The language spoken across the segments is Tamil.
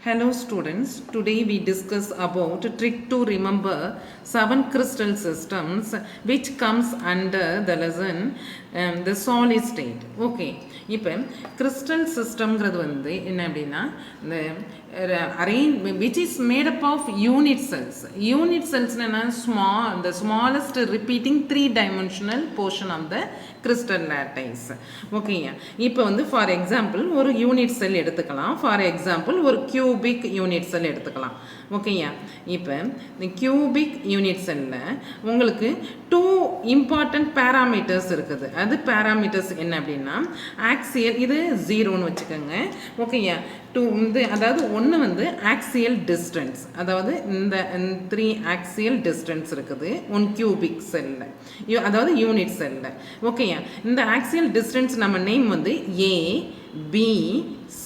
Hello students, today we discuss about a trick to remember 7 crystal systems which comes under the lesson the solid state. Okay, இப்போ crystal systemங்கிறது வந்து என்ன அப்படின்னா இந்த which is made up of unit cells. Unit cells என்ன the smallest repeating 3-dimensional portion of the crystal lattice. ஓகேயா, இப்போ வந்து ஃபார் எக்ஸாம்பிள் ஒரு யூனிட் செல் எடுத்துக்கலாம். ஃபார் எக்ஸாம்பிள் ஒரு கியூபிக் யூனிட் செல் எடுத்துக்கலாம். ஓகேயா, இப்போ இந்த கியூபிக் யூனிட் செல்லில் உங்களுக்கு 2 இம்பார்ட்டன்ட் பேராமீட்டர்ஸ் இருக்குது. அது பேராமீட்டர்ஸ் என்ன அப்படின்னா ஆக்சியல், இது 0ன்னு வச்சுக்கோங்க. ஓகேயா, அதாவது ஒன்று வந்து ஆக்சியல் டிஸ்டன்ஸ், அதாவது இந்த 3 ஆக்சியல் டிஸ்டன்ஸ் இருக்குது ஒன் கியூபிக் செல்லில், அதாவது யூனிட் செல்லில். ஓகேயா, இந்த ஆக்சியல் டிஸ்டன்ஸ் நம்ம நேம் வந்து ஏ பி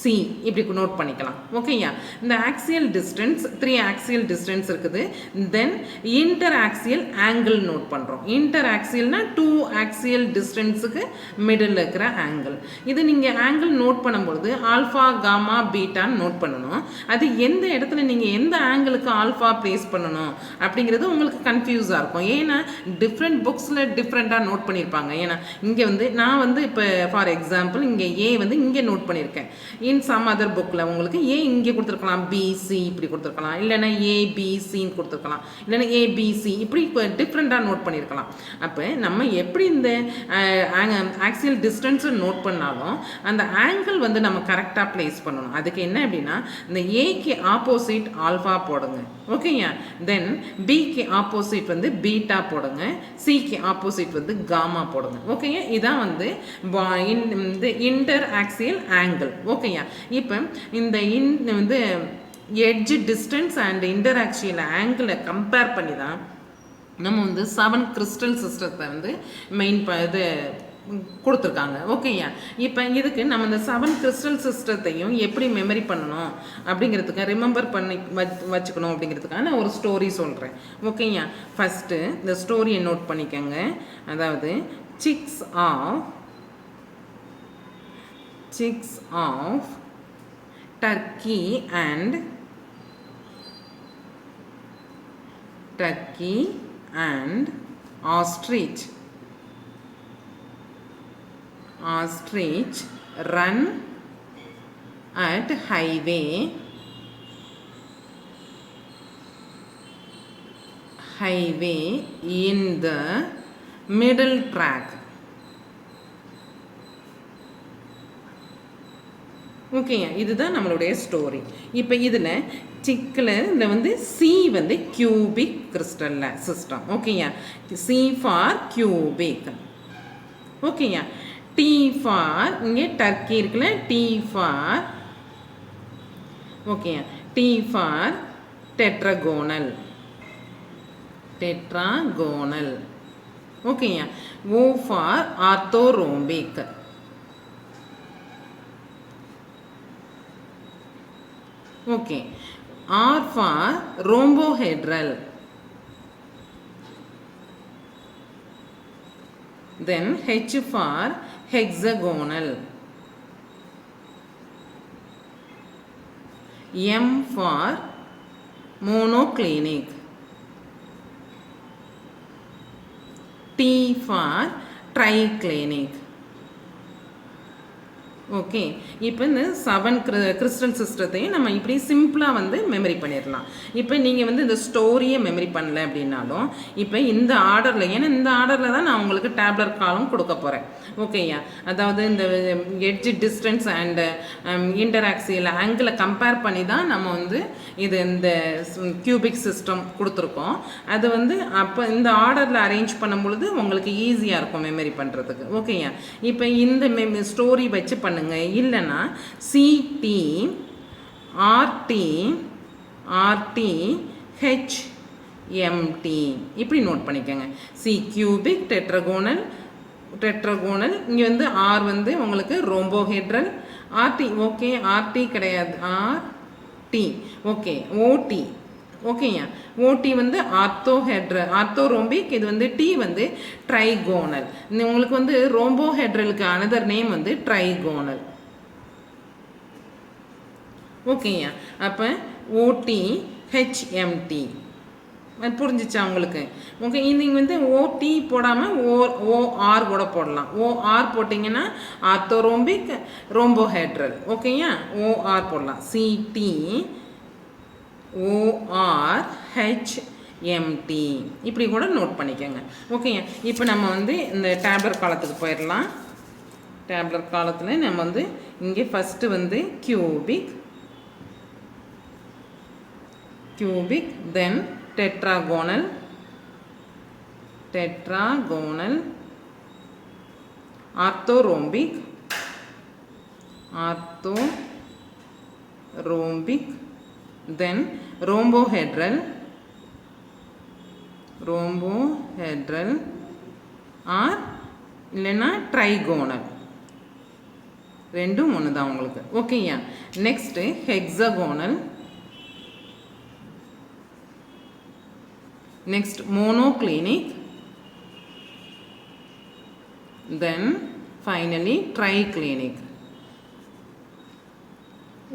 சி இப்படி நோட் பண்ணிக்கலாம். ஓகேயா, இந்த ஆக்சியல் டிஸ்டன்ஸ் 3 ஆக்சியல் டிஸ்டன்ஸ் இருக்குது. தென் இன்டர் ஆக்சியல் ஆங்கிள் நோட் பண்ணுறோம். இன்டர் ஆக்சியல்னா 2 ஆக்சியல் டிஸ்டன்ஸுக்கு மிடில் இருக்கிற ஆங்கிள். இது நீங்கள் ஆங்கிள் நோட் பண்ணும்பொழுது ஆல்ஃபா காமா பீட்டான்னு நோட் பண்ணணும். அது எந்த இடத்துல நீங்கள் எந்த ஆங்கிளுக்கு ஆல்ஃபா ப்ளேஸ் பண்ணணும் அப்படிங்கிறது உங்களுக்கு கன்ஃபியூஸாக இருக்கும். ஏன்னா டிஃப்ரெண்ட் புக்ஸில் டிஃப்ரெண்ட்டாக நோட் பண்ணியிருப்பாங்க. ஏன்னா இங்கே வந்து நான் வந்து இப்போ ஃபார் எக்ஸாம்பிள் இங்கே ஏ வந்து இங்கே நோட் பண்ணியிருக்கேன். இன் சம் அதர் புக்கில் உங்களுக்கு ஏ இங்கே கொடுத்துருக்கலாம், பிசி இப்படி கொடுத்துருக்கலாம், இல்லைன்னா ஏபிசின்னு கொடுத்துருக்கலாம், இல்லைன்னா ஏபிசி இப்படி டிஃப்ரெண்ட்டாக நோட் பண்ணியிருக்கலாம். அப்போ நம்ம எப்படி இந்த ஆக்சியல் டிஸ்டன்ஸை நோட் பண்ணாலும் அந்த ஆங்கிள் வந்து நம்ம கரெக்டாக ப்ளேஸ் பண்ணணும். அதுக்கு என்ன அப்படின்னா இந்த ஏக்கு ஆப்போசிட் ஆல்ஃபா போடுங்க. ஓகேயா, தென் பிக்கு ஆப்போசிட் வந்து பீட்டா போடுங்க, சிக்கு ஆப்போசிட் வந்து காமா போடுங்க. ஓகேயா, இதான் வந்து இந்த இன்டர் ஆக்சியல் ஆங்கிள். ஓகேயா, இப்போ இந்த வந்து edge distance and inter axial ஆங்கிளை கம்பேர் பண்ணி தான் நம்ம வந்து 7 கிறிஸ்டல் சிஸ்டத்தை வந்து மெயின் இது கொடுத்துருக்காங்க. ஓகேயா, இப்போ இதுக்கு நம்ம இந்த 7 கிறிஸ்டல் சிஸ்டத்தையும் எப்படி மெமரி பண்ணணும் அப்படிங்கிறதுக்கு ரிமெம்பர் பண்ணி வச்சுக்கணும் அப்படிங்கிறதுக்காக நான் ஒரு ஸ்டோரி சொல்கிறேன். ஓகேயா, ஃபஸ்ட்டு இந்த ஸ்டோரியை நோட் பண்ணிக்கோங்க. அதாவது chicks of turkey and ostrich run at highway in the middle track. ஓகேயா, இதுதான் நம்மளுடைய ஸ்டோரி. இப்போ இதில் சிக்கில் வந்து சி வந்து கியூபிக் கிறிஸ்டல் சிஸ்டம். ஓகேயா, சி ஃபார் கியூபிக். ஓகேயா, டி ஃபார் இங்கே டர்க்கி இருக்குல்ல, டி ஃபார் ஓகேயா, டி ஃபார் டெட்ராகோனல். ஓகேயா, ஓ for orthorhombic. Okay, R for rhombohedral. Then H for hexagonal. M for monoclinic. T for triclinic. Okay, இப்போ இந்த 7 கிறிஸ்டல் சிஸ்டத்தையும் நம்ம இப்படி சிம்பிளாக வந்து மெமரி பண்ணிடலாம். இப்போ நீங்கள் வந்து இந்த ஸ்டோரியை மெமரி பண்ணல அப்படின்னாலும் இப்போ இந்த ஆர்டரில், ஏன்னா இந்த ஆர்டரில் தான் நான் உங்களுக்கு டேப்லர் காலம் கொடுக்க போகிறேன். ஓகேயா, அதாவது இந்த எட்ஜ் டிஸ்டன்ஸ் அண்ட் இன்டராக்சியல் ஆங்கிளை கம்பேர் பண்ணி தான் நம்ம வந்து இது இந்த கியூபிக் சிஸ்டம் கொடுத்துருக்கோம். அது வந்து அப்போ இந்த ஆர்டரில் அரேஞ்ச் பண்ணும் பொழுது உங்களுக்கு ஈஸியாக இருக்கும் மெமரி பண்ணுறதுக்கு. ஓகேயா, இப்போ இந்த ஸ்டோரி வச்சு பண்ணுங்க. இல்லைன்னா சிடி ஆர்டி ஹெச்எம்டி இப்படி நோட் பண்ணிக்கோங்க. சி கியூபிக் டெட்ராகோனல், இங்கே வந்து ஆர் வந்து உங்களுக்கு ரோம்போஹெட்ரல், ஆர்டி ஓகே, ஆர்டி கிடையாது, ஆர்டி ஓகே, ஓடி ஓகேயா, ஓடி வந்து ஆர்த்தோரோம்பிக், இது வந்து டி வந்து ட்ரைகோனல். உங்களுக்கு வந்து ரோம்போஹெட்ரலுக்கு அனதர் நேம் வந்து ட்ரைகோனல். ஓகேயா. அப்போ ஓடி ஹெச்எம்டி புரிஞ்சிச்சா உங்களுக்கு? ஓகே, நீங்கள் வந்து ஓடி போடாமல் ஓஆர் கூட போடலாம். ஓஆர் போட்டிங்கன்னா ஆர்த்தோரோம்பிக் ரோம்போஹெட்ரல். ஓகேயா, ஓஆர் போடலாம். சிடி ஓஆர் ஹெச்எம்டி இப்படி கூட நோட் பண்ணிக்கோங்க. ஓகேங்க, இப்போ நம்ம வந்து இந்த டேப்லர் காலத்துக்கு போயிடலாம். டேப்லர் காலத்தில் நம்ம வந்து இங்கே ஃபஸ்ட்டு வந்து cubic, then tetragonal, orthorhombic, then rhombohedral or இல்லைன்னா ட்ரைகோனல், ரெண்டும் ஒன்று தான் உங்களுக்கு. ஓகேயா. Next hexagonal, next monoclinic, then finally triclinic.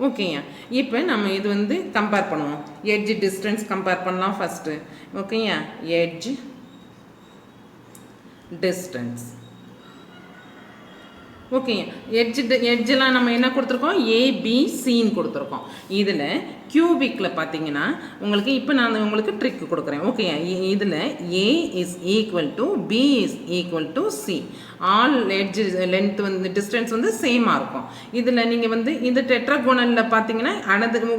ஓகேயா. இப்போ நம்ம இது வந்து கம்பேர் பண்ணுவோம். எட்ஜ் டிஸ்டன்ஸ் கம்பேர் பண்ணலாம் ஃபஸ்ட்டு. ஓகேயா, எட்ஜ் டிஸ்டன்ஸ். ஓகேங்க, எட்ஜெலாம் நம்ம என்ன கொடுத்துருக்கோம்? ஏபிசின்னு கொடுத்துருக்கோம். இதில் கியூபிக்கில் பார்த்தீங்கன்னா உங்களுக்கு இப்போ நான் உங்களுக்கு ட்ரிக் கொடுக்குறேன். ஓகே, இதில் A is equal to B is equal to C. All edge length வந்து டிஸ்டன்ஸ் வந்து சேமாக இருக்கும். இதில் நீங்கள் வந்து இந்த டெட்ராகோனலில் பார்த்தீங்கன்னா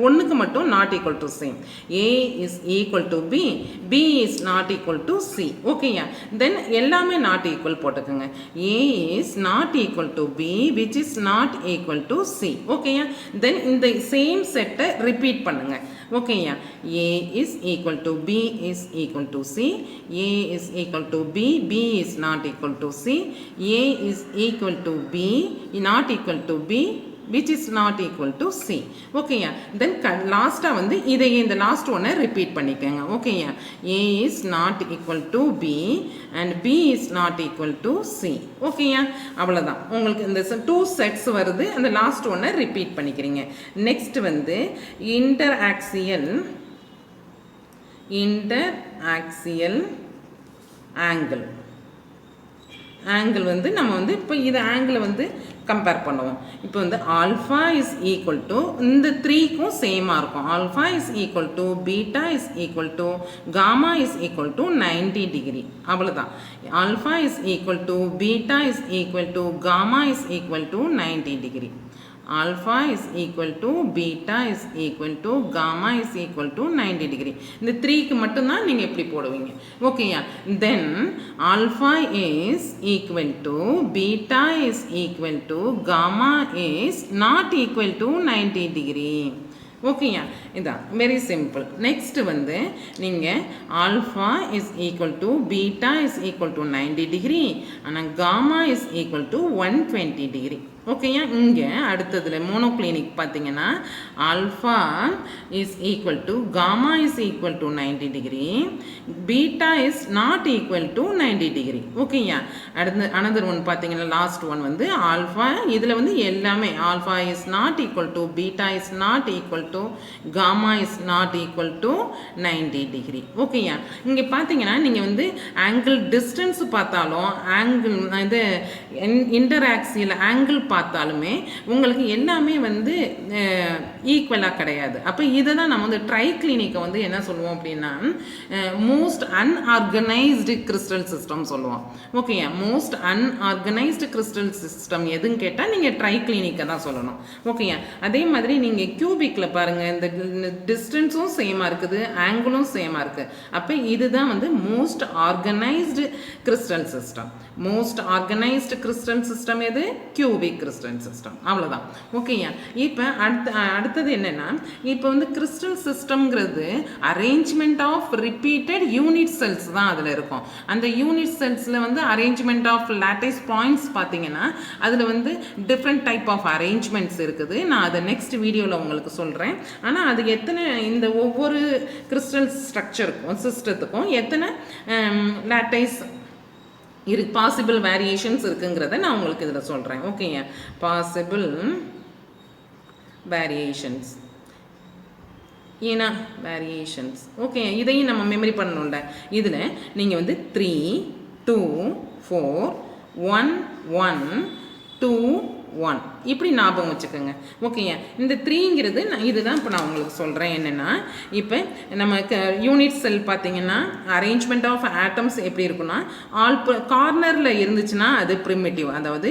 ஒன்றுக்கு மட்டும் not equal to same. A is equal to B, B is not equal to C. ஓகேயா, தென் எல்லாமே நாட் ஈக்குவல் போட்டுக்கோங்க. A is not equal to B which is not equal to C. ஓகேயா, தென் இந்த சேம் செட்டை ரிப்பீட் பண்ணுங்க. ஓகேயா, A is equal to B is equal to C, A is equal to B, B is not equal to C, A is equal to B, not equal to B, which is not equal to C. ஓகேயா, then லாஸ்ட்டாக வந்து இதை இந்த லாஸ்ட் ஒன்றை ரிப்பீட் பண்ணிக்கோங்க. ஓகேயா, A is not equal to B and B is not equal to C. ஓகேயா, அவ்வளோதான். உங்களுக்கு இந்த 2 செட்ஸ் வருது. அந்த லாஸ்ட் ஒன்றை ரிப்பீட் பண்ணிக்கிறீங்க. நெக்ஸ்ட் வந்து இன்டர் ஆக்சியல் ஆங்கிள் வந்து நம்ம வந்து இப்போ இது ஆங்கிளை வந்து கம்பேர் பண்ணுவோம். இப்போ வந்து ஆல்ஃபா இஸ் ஈக்குவல் டு இந்த 3க்கும் சேமாக இருக்கும். Alpha is equal to beta is equal to gamma is equal to 90 degree. அவ்வளோதான். Alpha is equal to beta is equal to gamma is equal to 90 degree. alpha is equal to beta is equal to gamma is equal to 90 degree. இந்த 3க்கு மட்டும்தான் நீங்கள் எப்படி போடுவீங்க. ஓகேயா, then alpha is equal to beta is equal to gamma is not equal to 90 degree. ஓகேயா, இதான் வெரி சிம்பிள். நெக்ஸ்ட் வந்து நீங்கள் alpha is equal to beta is equal to 90 degree, ஆனால் gamma is equal to 120 degree. ஓகேயா, இங்கே அடுத்ததில் மோனோக்ளினிக் பார்த்தீங்கன்னா alpha is equal to gamma is equal to 90 degree, beta is not equal to 90 degree. ஓகேயா, அடுத்து அனதர் ஒன் பார்த்தீங்கன்னா லாஸ்ட் ஒன் வந்து ஆல்ஃபா, இதில் வந்து எல்லாமே alpha is not equal to beta is not equal to gamma is not equal to 90 degree. ஓகேயா, இங்கே பார்த்தீங்கன்னா நீங்கள் வந்து ஆங்கிள் டிஸ்டன்ஸ் பார்த்தாலும் ஆங்கிள் இது இன்டராக்சியல் ஆங்கிள் பார்த்தாலுமே உங்களுக்கு எல்லாமே வந்து ஈக்குவலாக கிடையாது. அப்போ இதை தான் நம்ம வந்து ட்ரைக்ளினிக்கை வந்து என்ன சொல்லுவோம் அப்படின்னா மோஸ்ட் அன்ஆர்கனைஸ்டு கிறிஸ்டல் சிஸ்டம் சொல்லுவோம். ஓகேயா, மோஸ்ட் அன்ஆர்கனைஸ்டு கிறிஸ்டல் சிஸ்டம் எதுன்னு கேட்டால் நீங்கள் ட்ரைக்ளினிக்கை தான் சொல்லணும். ஓகேயா, அதே மாதிரி நீங்கள் கியூபிக்கில் பாருங்கள், இந்த டிஸ்டன்ஸும் சேமாக இருக்குது, ஆங்கிளும் சேமாக இருக்குது. அப்போ இதுதான் வந்து most organised crystal system. Most organised crystal system எது? Cubic crystal system. அவ்வளோதான். ஓகேயா, இப்போ அடுத்தது என்னென்னா, இப்போ வந்து கிறிஸ்டல் சிஸ்டம்ங்கிறது arrangement of repeated unit cells தான் அதில் இருக்கும். அந்த யூனிட் செல்ஸில் வந்து அரேஞ்ச்மெண்ட் ஆஃப் லேட்டிஸ் பாயிண்ட்ஸ் பார்த்தீங்கன்னா அதில் வந்து டிஃப்ரெண்ட் டைப் ஆஃப் அரேஞ்ச்மெண்ட்ஸ் இருக்குது. நான் அதை நெக்ஸ்ட் வீடியோவில் உங்களுக்கு சொல்கிறேன். ஆனால் அது எத்தனை இந்த ஒவ்வொரு கிறிஸ்டல் ஸ்ட்ரக்சருக்கும் சிஸ்டத்துக்கும் எத்தனை லேட்டிஸ் பாசிபிள் வேரியேஷன்ஸ் இருக்குங்கிறத நான் உங்களுக்கு இதில் சொல்கிறேன். ஓகேங்க, பாசிபிள் வேரியேஷன்ஸ். ஏன்னா வேரியேஷன்ஸ். ஓகே, இதையும் நம்ம மெமரி பண்ணணும்ல. இதில் நீங்கள் வந்து 3 2 4 1 1 2 1 இப்படி ஞாபகம் வச்சுக்கோங்க. ஓகேயா, இந்த 3ங்கிறது இதுதான் இப்போ நான் உங்களுக்கு சொல்கிறேன். என்னென்னா இப்போ நமக்கு யூனிட் செல் பார்த்தீங்கன்னா அரேஞ்ச்மெண்ட் ஆஃப் ஆட்டம்ஸ் எப்படி இருக்குன்னா, ஆல் கார்னரில் இருந்துச்சுன்னா அது ப்ரிமிட்டிவ், அதாவது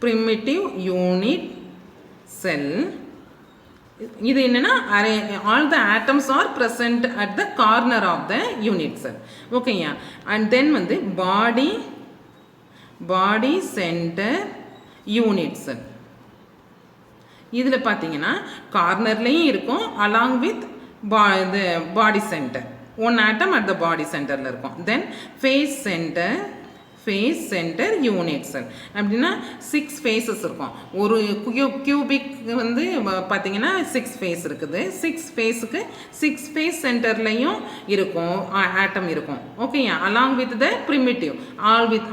ப்ரிமிட்டிவ் யூனிட் செல். இது என்னன்னா all the atoms are present at the corner of the unit cell. ஓகேயா, and then வந்து body center unit cell. இதில் பார்த்தீங்கன்னா கார்னர்லேயும் இருக்கும் along with the body center. one atom at the body centerல இருக்கும். then face center unit cell அப்படின்னா 6 ஃபேஸஸ் இருக்கும். ஒரு கியூபிக் வந்து பார்த்தீங்கன்னா 6 ஃபேஸ் இருக்குது. 6 ஃபேஸுக்கு 6 ஃபேஸ் சென்டர்லையும் இருக்கும் ஆட்டம் இருக்கும். ஓகேயா, along with the primitive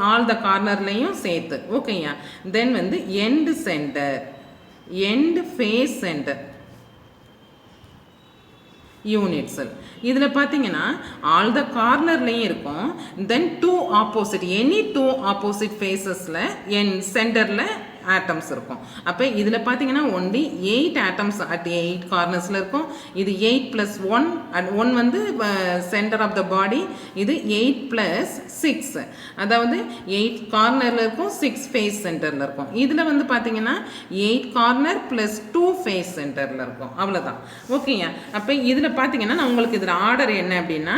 all the கார்னர்லையும் சேர்த்து. ஓகேயா, தென் வந்து end face centre unit cell. இதில் பார்த்தீங்கன்னா ஆல் த கார்னர்லேயும் இருக்கும். தென் எனி டூ ஆப்போசிட் ஃபேஸஸில் சென்டரில் ஆட்டம்ஸ் இருக்கும். அப்போ இதில் பார்த்தீங்கன்னா ஒன்லி 8 ஆட்டம்ஸ் அட் 8 கார்னர்ஸில் இருக்கும். இது 8 + 1 அட் 1 வந்து சென்டர் ஆஃப் த பாடி. இது 8 + 6, அதாவது 8 கார்னரில் இருக்கும், 6 ஃபேஸ் சென்டரில் இருக்கும். இதில் வந்து பார்த்தீங்கன்னா 8 கார்னர் + 2 ஃபேஸ் சென்டரில் இருக்கும். அவ்வளோதான். ஓகேயா, அப்போ இதில் பார்த்தீங்கன்னா நான் உங்களுக்கு இதில் ஆர்டர் என்ன அப்படின்னா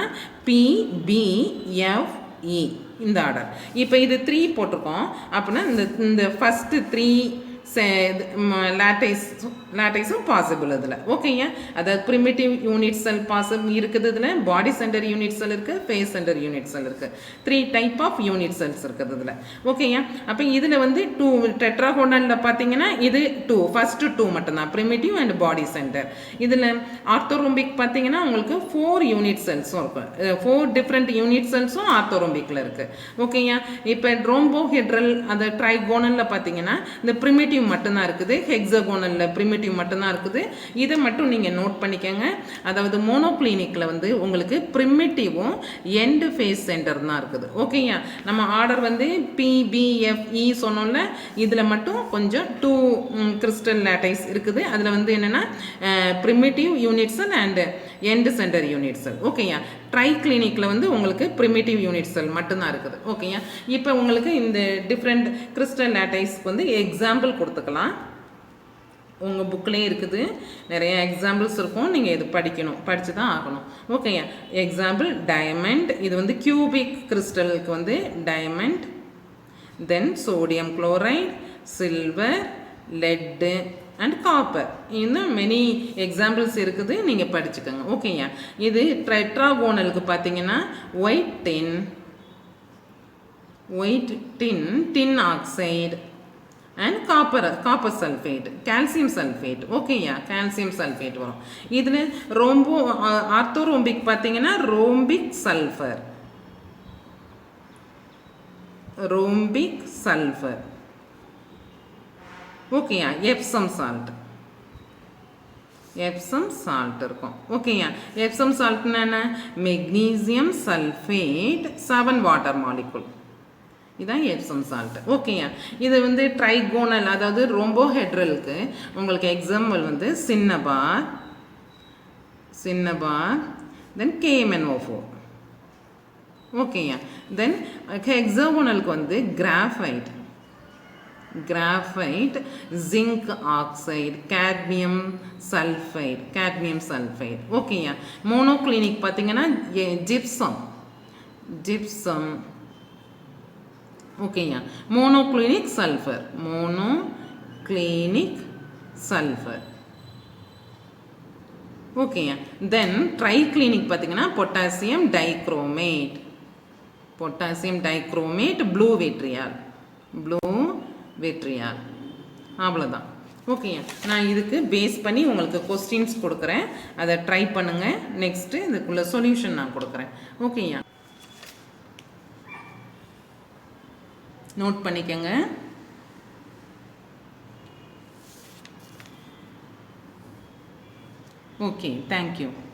PBFE இந்த ஆர்டர். இப்போ இது 3 போட்டிருக்கோம் அப்படின்னா இந்த ஃபஸ்ட்டு 3 லேட்டைஸும் பாசிபிள் இதில். ஓகேங்க, அதாவது ப்ரிமிட்டிவ் யூனிட் செல் பாசிபிள் இருக்குது. இதில் பாடி சென்டர் யூனிட் செல் இருக்குது, ஃபேஸ் சென்டர் யூனிட் செல் இருக்குது. 3 டைப் ஆஃப் யூனிட் செல்ஸ் இருக்குது இதில். ஓகேங்க, அப்போ இதில் வந்து 2 டெட்ராகோனலில் பார்த்தீங்கன்னா இது 2 ஃபஸ்ட்டு 2 மட்டும்தான் ப்ரிமிட்டிவ் அண்ட் பாடி சென்டர். இதில் ஆர்த்தோரோம்பிக் பார்த்தீங்கன்னா உங்களுக்கு 4 யூனிட் செல்ஸும் இருக்கும். 4 டிஃப்ரெண்ட் யூனிட் செல்ஸும் ஆர்த்தோரோம்பிக்கில் இருக்குது. ஓகேங்க, இப்போ ரோம்போஹெட்ரல் அந்த ட்ரைகோனலில் பார்த்தீங்கன்னா இந்த ப்ரிமிட்டிவ் மட்டும்தான் இருக்குது. ஹெக்ஸகோனல்ல ப்ரிமிட்டிவ் மட்டும்தான் இருக்குது. இதை மட்டும் நீங்கள் நோட் பண்ணிக்கோங்க. அதாவது மோனோக்ளினிக்கில் வந்து உங்களுக்கு ப்ரிமிட்டிவும் எண்ட் ஃபேஸ் சென்டர் தான் இருக்குது. ஓகேயா, நம்ம ஆர்டர் வந்து PBFE சொன்னோம்ல, இதில் மட்டும் கொஞ்சம் 2 கிறிஸ்டல் லேட்டைஸ் இருக்குது. அதில் வந்து என்னென்னா primitive unit cell and end centre unit செல். ஓகேயா, ட்ரை கிளினிக்கில் வந்து உங்களுக்கு ப்ரிமிட்டிவ் யூனிட் செல் மட்டும்தான் இருக்குது. ஓகேயா, இப்போ உங்களுக்கு இந்த டிஃப்ரெண்ட் கிறிஸ்டல் லேட்டைஸ்க்கு வந்து எக்ஸாம்பிள் கொடுத்துக்கலாம். உங்கள் புக்கிலே இருக்குது, நிறைய எக்ஸாம்பிள்ஸ் இருக்கும். நீங்கள் இது படித்து தான் ஆகணும். ஓகேயா, எக்ஸாம்பிள் டைமண்ட். இது வந்து கியூபிக் கிறிஸ்டலுக்கு வந்து diamond. Then sodium chloride, silver, lead and copper. இன்னும் மெனி எக்ஸாம்பிள்ஸ் இருக்குது, நீங்கள் படிச்சுக்கோங்க. ஓகேயா, இது டெட்ராகோனலுக்கு பார்த்தீங்கன்னா white tin, tin oxide and copper sulphate, calcium sulphate. ஓகேயா, கால்சியம் சல்ஃபேட் வரும். இதில் ஆர்த்தோரோம்பிக் பார்த்தீங்கன்னா ரோம்பிக் சல்ஃபர். ஓகேயா, எப்சம் சால்ட் இருக்கும். ஓகேயா, எப்சம் சால்ட்னா என்ன? Magnesium sulphate 7 water molecule. இதுதான் எப்சம் சால்ட். ஓகேயா, இது வந்து ட்ரைகோனல், அதாவது ரோம்போஹெட்ரலுக்கு உங்களுக்கு எக்ஸாம்பிள் வந்து சின்னபார், தென் KMnO4. ஓகேயா, தென் ஹெக்ஸாகோனலுக்கு வந்து graphite, zinc oxide, cadmium sulphide. ஓகேயா, மோனோக்ளினிக் பார்த்தீங்கன்னா ஜிப்சம். ஓகேயா, மோனோக்ளினிக் சல்ஃபர். ஓகேயா, தென் ட்ரைக்ளினிக் பார்த்தீங்கன்னா பொட்டாசியம் டைக்ரோமேட், ப்ளூ விட்ரியால். அவ்வளோதான். ஓகேயா, நான் இதுக்கு பேஸ் பண்ணி உங்களுக்கு கொஸ்டின்ஸ் கொடுக்குறேன், அதை ட்ரை பண்ணுங்கள். நெக்ஸ்ட்டு இதுக்குள்ள சொல்யூஷன் நான் கொடுக்குறேன். ஓகேயா, நோட் பண்ணிக்கங்க. Okay, thank you.